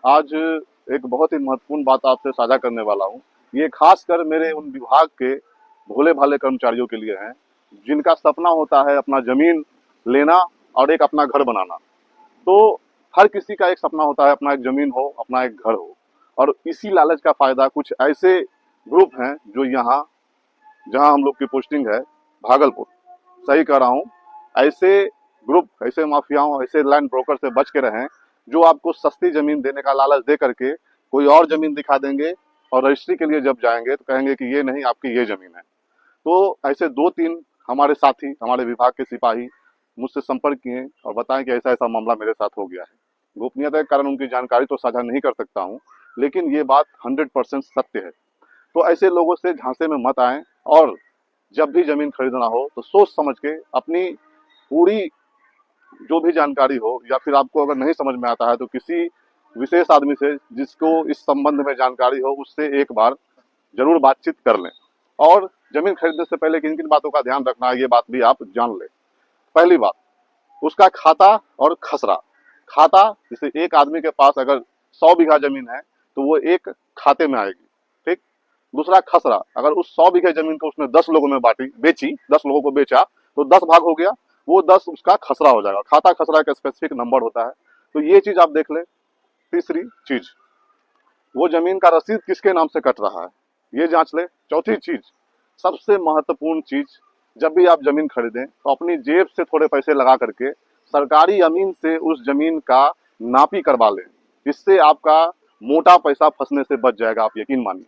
आज एक बहुत ही महत्वपूर्ण बात आपसे साझा करने वाला हूँ। ये खासकर मेरे उन विभाग के भोले भाले कर्मचारियों के लिए है, जिनका सपना होता है अपना जमीन लेना और एक अपना घर बनाना। तो हर किसी का एक सपना होता है अपना एक जमीन हो, अपना एक घर हो, और इसी लालच का फायदा कुछ ऐसे ग्रुप हैं जो यहाँ, जहाँ हम लोग की पोस्टिंग है भागलपुर, सही कह रहा हूँ, ऐसे ग्रुप, ऐसे माफियाओं, ऐसे लैंड ब्रोकर से बच के रहें, जो आपको सस्ती जमीन देने का लालच दे करके कोई और जमीन दिखा देंगे, और रजिस्ट्री के लिए जब जाएंगे तो कहेंगे कि ये नहीं, आपकी ये जमीन है। तो ऐसे दो तीन हमारे साथी, हमारे विभाग के सिपाही मुझसे संपर्क किए और बताएं कि ऐसा ऐसा मामला मेरे साथ हो गया है। गोपनीयता के कारण उनकी जानकारी तो साझा नहीं कर सकता हूँ, लेकिन ये बात 100% सत्य है। तो ऐसे लोगों से झांसे में मत आएं, और जब भी जमीन खरीदना हो तो सोच समझ के अपनी पूरी जो भी जानकारी हो, या फिर आपको अगर नहीं समझ में आता है तो किसी विशेष आदमी से जिसको इस संबंध में जानकारी हो, उससे एक बार जरूर बातचीत कर लें। और जमीन खरीदने से पहले किन किन बातों का ध्यान रखना है, ये बात भी आप जान लें। पहली बात, उसका खाता और खसरा। खाता, जैसे एक आदमी के पास अगर 100 बीघा जमीन है तो वो एक खाते में आएगी, ठीक। दूसरा खसरा, अगर उस 100 बीघे जमीन को उसने 10 लोगों में बांटी, बेची, 10 लोगों को बेचा, तो 10 भाग हो गया, वो 10 उसका खसरा हो जाएगा। खाता खसरा का स्पेसिफिक नंबर होता है, तो ये चीज आप देख ले। तीसरी चीज, वो जमीन का रसीद किसके नाम से कट रहा है, ये जांच ले। चौथी चीज, सबसे महत्वपूर्ण चीज, जब भी आप जमीन खरीदें तो अपनी जेब से थोड़े पैसे लगा करके सरकारी अमीन से उस जमीन का नापी करवा लें। इससे आपका मोटा पैसा फंसने से बच जाएगा, आप यकीन मानिए।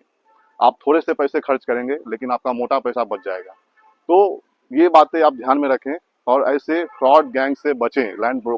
आप थोड़े से पैसे खर्च करेंगे लेकिन आपका मोटा पैसा बच जाएगा। तो ये बातें आप ध्यान में रखें और ऐसे फ्रॉड गैंग से बचें, लैंड ब्रोकर